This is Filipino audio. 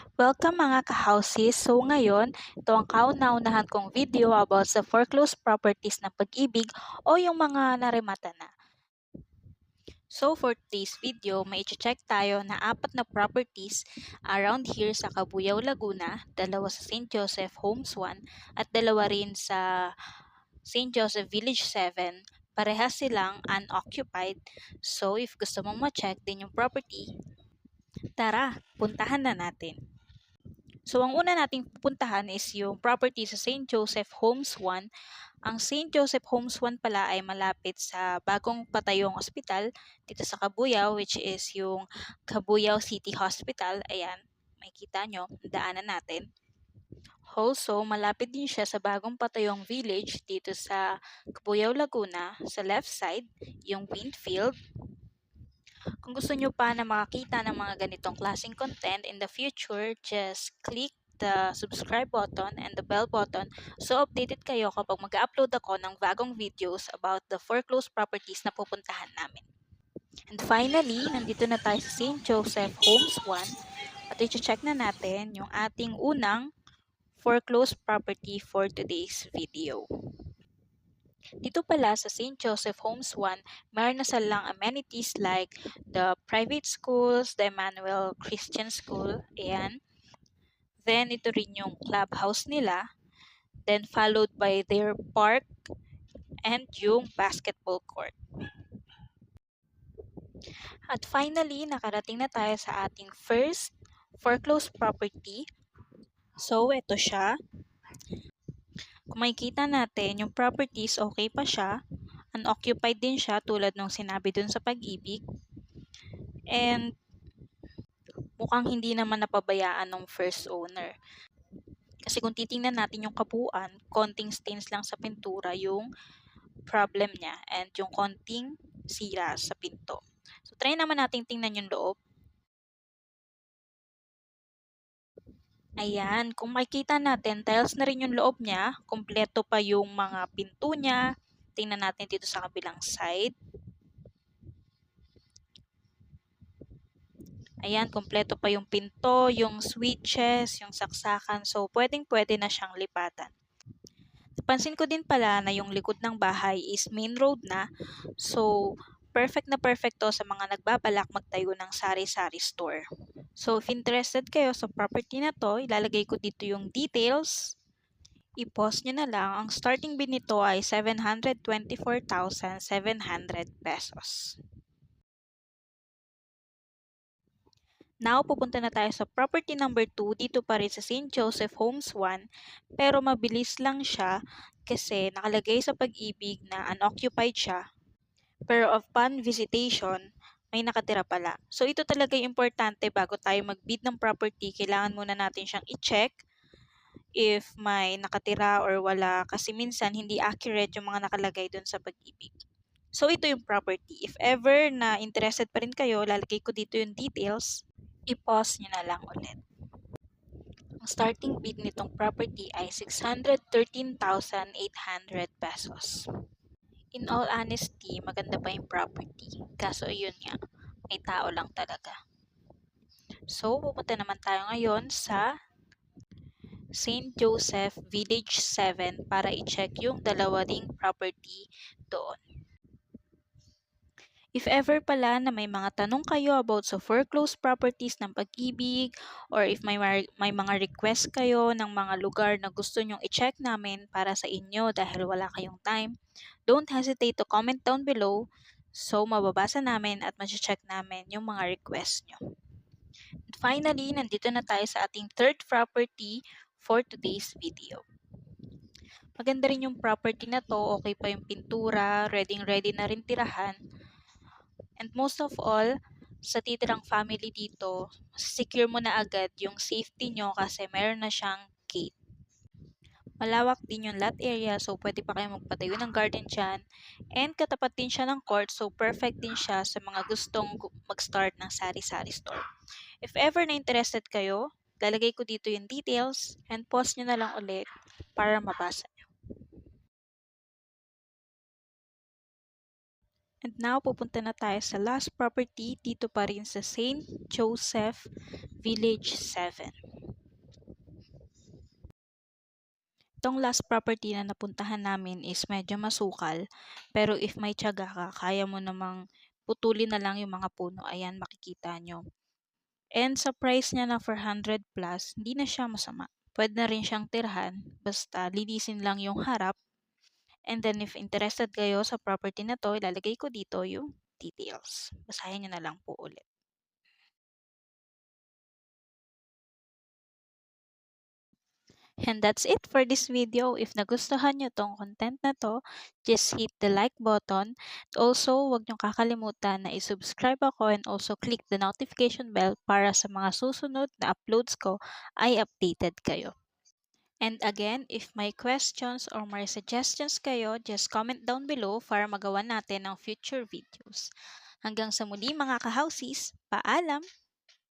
Welcome mga ka-houses! So ngayon, ito ang kauna-unahan kong video about sa foreclosed properties ng pag-ibig o yung mga narimata na. So for today's video, may check tayo na 4 na properties around here sa Cabuyao, Laguna, 2 sa St. Joseph Homes 1 at 2 rin sa St. Joseph Village 7. Parehas silang unoccupied. So if gusto mong ma-check din yung property, tara, puntahan na natin. So, ang una nating pupuntahan is yung property sa St. Joseph Homes 1. Ang St. Joseph Homes 1 pala ay malapit sa bagong patayong ospital dito sa Cabuyao, which is yung Cabuyao City Hospital. Ayan, makikita nyo, daanan natin. Also, malapit din siya sa bagong patayong village dito sa Cabuyao, Laguna. Sa left side, yung Winfield. Kung gusto nyo pa na makakita ng mga ganitong klaseng content in the future, just click the subscribe button and the bell button so updated kayo kapag mag-upload ako ng bagong videos about the foreclosed properties na pupuntahan namin. And finally, nandito na tayo sa St. Joseph Homes 1 at i-check na natin yung ating unang foreclosed property for today's video. Dito pala sa St. Joseph Homes 1, mayroon na silang amenities like the private schools, the Emmanuel Christian School, ayan. Then, ito rin yung clubhouse nila. Then, followed by their park and yung basketball court. At finally, nakarating na tayo sa ating first foreclosed property. So, ito siya. Kung makikita natin, yung properties okay pa siya. Unoccupied din siya tulad nung sinabi dun sa pag-ibig. And mukhang hindi naman napabayaan ng first owner. Kasi kung titingnan natin yung kabuuan, konting stains lang sa pintura yung problem niya and yung konting sira sa pinto. So try naman natin tingnan yung loob. Ayan, kung makikita natin, tiles na rin yung loob niya. Kompleto pa yung mga pinto niya. Tingnan natin dito sa kabilang side. Ayan, kompleto pa yung pinto, yung switches, yung saksakan. So, pwedeng-pwede na siyang lipatan. Napansin ko din pala na yung likod ng bahay is main road na. So, perfect na perfect to sa mga nagbabalak magtayo ng sari-sari store. So, if interested kayo sa property na to, ilalagay ko dito yung details. I-pause nyo na lang. Ang starting bid nito ay 724,700 pesos. Now, pupunta na tayo sa property number 2. Dito pa rin sa St. Joseph Homes 1. Pero mabilis lang siya kasi nakalagay sa pag-ibig na unoccupied siya. Pero upon visitation, may nakatira pala. So, ito talaga yung importante bago tayo mag-bid ng property. Kailangan muna natin siyang i-check if may nakatira or wala. Kasi minsan, hindi accurate yung mga nakalagay dun sa pag-ibig. So, ito yung property. If ever na interested pa rin kayo, lalagay ko dito yung details. I-pause nyo na lang ulit. Ang starting bid nitong property ay 613,800 pesos. In all honesty, maganda pa yung property. Kaso yun nga, may tao lang talaga. So, pupunta naman tayo ngayon sa St. Joseph Village 7 para i-check yung dalawa ding property doon. If ever pala na may mga tanong kayo about sa foreclosed properties ng pag-ibig or if may mga request kayo ng mga lugar na gusto nyong i-check namin para sa inyo dahil wala kayong time, don't hesitate to comment down below so mababasa namin at ma-check namin yung mga request nyo. And finally, nandito na tayo sa ating third property for today's video. Maganda rin yung property na to, okay pa yung pintura, ready na rin tirahan. And most of all, sa titirang family dito, secure mo na agad yung safety nyo kasi meron na siyang gate. Malawak din yung lot area so pwede pa kayo magpatayo ng garden dyan. And katapat din siya ng court so perfect din siya sa mga gustong mag-start ng sari-sari store. If ever na interested kayo, lalagay ko dito yung details and pause nyo na lang ulit para mabasa. And now, pupunta na tayo sa last property dito pa rin sa St. Joseph Village 7. Itong last property na napuntahan namin is medyo masukal, pero if may tiyaga ka, kaya mo namang putulin na lang yung mga puno. Ayan, makikita nyo. And sa price niya na 400 plus, hindi na siya masama. Pwede na rin siyang tirhan, basta linisin lang yung harap. And then if interested kayo sa property na to, ilalagay ko dito yung details. Basahin nyo na lang po ulit. And that's it for this video. If nagustuhan nyo tong content na to, just hit the like button. Also, huwag nyo kakalimutan na i-subscribe ako and also click the notification bell para sa mga susunod na uploads ko ay updated kayo. And again, if may questions or may suggestions kayo, just comment down below para magawa natin ang future videos. Hanggang sa muli mga ka-housies, paalam!